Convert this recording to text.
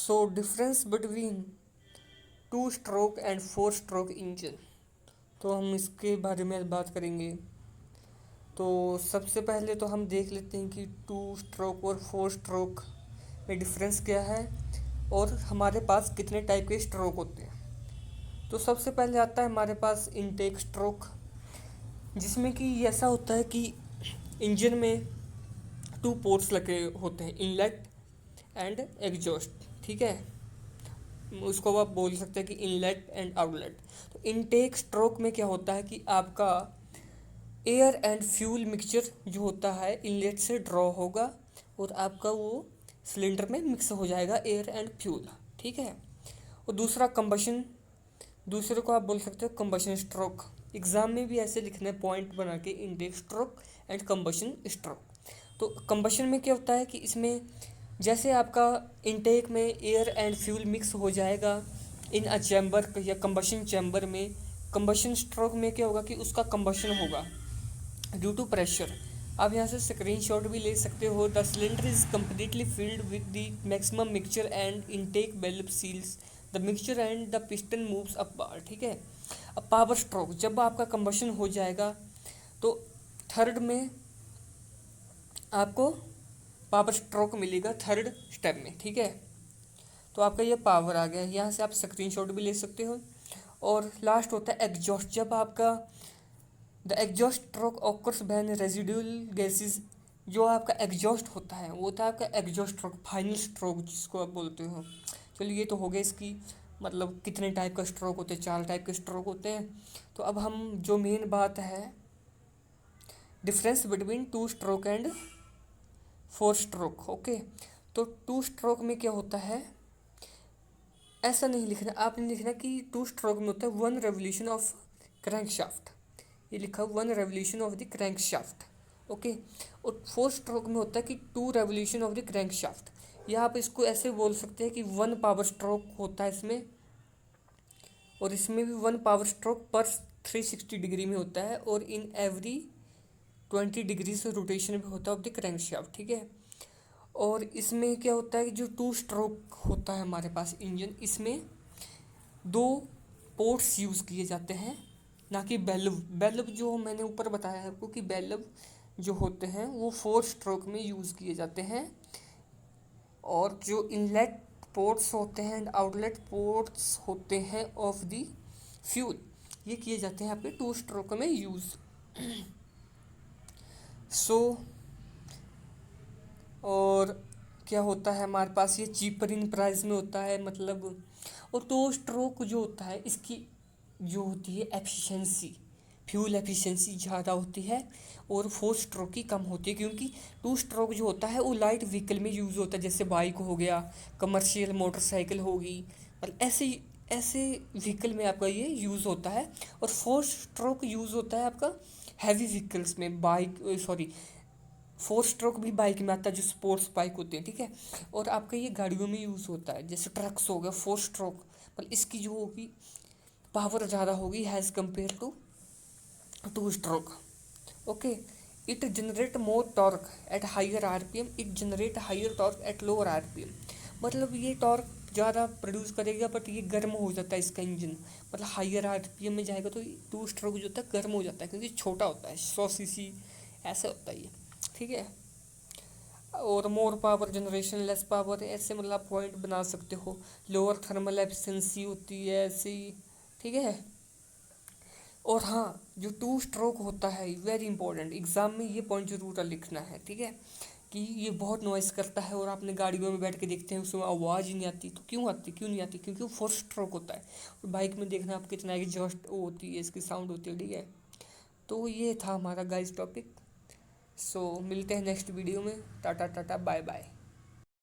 So difference between two stroke and four stroke engine, तो हम इसके बारे में बात करेंगे। तो सबसे पहले तो हम देख लेते हैं कि टू स्ट्रोक और फोर स्ट्रोक में डिफरेंस क्या है और हमारे पास कितने टाइप के स्ट्रोक होते हैं। तो सबसे पहले आता है हमारे पास इनटेक स्ट्रोक, जिसमें कि ऐसा होता है कि इंजन में टू पोर्ट्स लगे होते हैं, इनलेट एंड एग्जॉस्ट। ठीक है, उसको आप बोल सकते हैं कि इनलेट एंड आउटलेट। तो इनटेक स्ट्रोक में क्या होता है कि आपका एयर एंड फ्यूल मिक्सचर जो होता है इनलेट से ड्रॉ होगा और आपका वो सिलेंडर में मिक्स हो जाएगा एयर एंड फ्यूल। ठीक है, और दूसरा कंबशन, दूसरे को आप बोल सकते हो कंबशन स्ट्रोक। एग्जाम में भी ऐसे लिखना है पॉइंट बना के, intake stroke and combustion stroke. तो कंबशन में क्या होता है कि इसमें जैसे आपका इनटेक में एयर एंड फ्यूल मिक्स हो जाएगा इन अ चैम्बर या कंबशन चैम्बर में, कंबशन स्ट्रोक में क्या होगा कि उसका कंबशन होगा ड्यू टू प्रेशर। आप यहाँ से स्क्रीनशॉट भी ले सकते हो। The cylinder is completely filled with the maximum mixture and intake valve seals the mixture and the piston moves upward. ठीक है, अब पावर स्ट्रोक, जब आपका कंबशन हो जाएगा तो थर्ड में आपको पावर स्ट्रोक मिलेगा थर्ड स्टेप में। ठीक है, तो आपका ये पावर आ गया, यहाँ से आप स्क्रीनशॉट भी ले सकते हो। और लास्ट होता है एग्जॉस्ट, जब आपका the exhaust stroke occurs when residual gases, जो आपका एग्जॉस्ट होता है वो होता है आपका एग्जॉस्ट स्ट्रोक, फाइनल स्ट्रोक जिसको आप बोलते हो। चलिए ये तो हो गया इसकी मतलब कितने टाइप का स्ट्रोक होते हैं, 4 टाइप के स्ट्रोक होते हैं। तो अब हम जो मेन बात है difference between two stroke and four stroke. Okay, तो टू स्ट्रोक में क्या होता है, ऐसा नहीं लिखना, आपने लिखना कि टू स्ट्रोक में होता है one revolution of crankshaft, ये लिखा one revolution of the crankshaft. Okay, और फोर स्ट्रोक में होता है कि two revolution of the crankshaft, या आप इसको ऐसे बोल सकते हैं कि वन पावर स्ट्रोक होता है इसमें, और इसमें भी वन पावर स्ट्रोक पर 360 डिग्री में होता है और इन एवरी 20 डिग्री से रोटेशन भी होता है ऑफ द क्रैंक शाफ्ट। ठीक है, और इसमें क्या होता है कि जो टू स्ट्रोक होता है हमारे पास इंजन, इसमें 2 पोर्ट्स यूज़ किए जाते हैं, ना कि बेल्व। बेल्व जो मैंने ऊपर बताया है आपको कि बेल्व जो होते हैं वो 4 स्ट्रोक में यूज़ किए जाते हैं, और जो इनलेट पोर्ट्स होते हैं एंड आउटलेट पोर्ट्स होते हैं ऑफ द फ्यूल, ये किए जाते हैं आपके 2 स्ट्रोक में यूज़। सो और क्या होता है हमारे पास, ये चीपर इन प्राइस में होता है मतलब। और 2 स्ट्रोक जो होता है इसकी जो होती है एफिशिएंसी, फ्यूल एफिशिएंसी ज़्यादा होती है और 4 स्ट्रोक की कम होती है, क्योंकि 2 स्ट्रोक जो होता है वो लाइट व्हीकल में यूज़ होता है, जैसे बाइक हो गया, कमर्शियल मोटरसाइकिल होगी, मतलब ऐसे ऐसे व्हीकल में आपका ये यूज़ होता है। और 4 स्ट्रोक यूज़ होता है आपका हैवी व्हीकल्स में, बाइक सॉरी 4 स्ट्रोक भी बाइक में आता है जो स्पोर्ट्स बाइक होते हैं। ठीक है, और आपका ये गाड़ियों में यूज़ होता है, जैसे ट्रक्स हो गया 4 स्ट्रोक, पर इसकी जो होगी पावर ज़्यादा होगी has compare to 2 stroke. Okay, it generate more torque at higher RPM, it generate higher torque at lower RPM, मतलब ये टॉर्क ज़्यादा प्रोड्यूस करेगा बट ये गर्म हो जाता है इसका इंजन, मतलब हायर आरपीएम में जाएगा तो 2 स्ट्रोक जो होता है गर्म हो जाता है क्योंकि छोटा होता है, 100 सीसी ऐसा होता है ये। ठीक है, और more power generation less power, ऐसे मतलब पॉइंट बना सकते हो। लोअर थर्मल एफिशिएंसी होती है ऐसे ही। ठीक है, और हाँ जो 2 स्ट्रोक होता है वेरी इंपॉर्टेंट, एग्जाम में ये पॉइंट जरूर लिखना है। ठीक है, कि ये बहुत नॉइस करता है और आपने गाड़ियों में बैठ के देखते हैं उसमें आवाज़ ही नहीं आती, तो क्यों नहीं आती, क्योंकि वो 4 स्ट्रोक होता है। और बाइक में देखना आप कितना एग्जॉस्ट वो होती है, इसकी साउंड होती है। ठीक है, तो ये था हमारा गाइस टॉपिक। सो मिलते हैं नेक्स्ट वीडियो में, टाटा टाटा बाय बाय।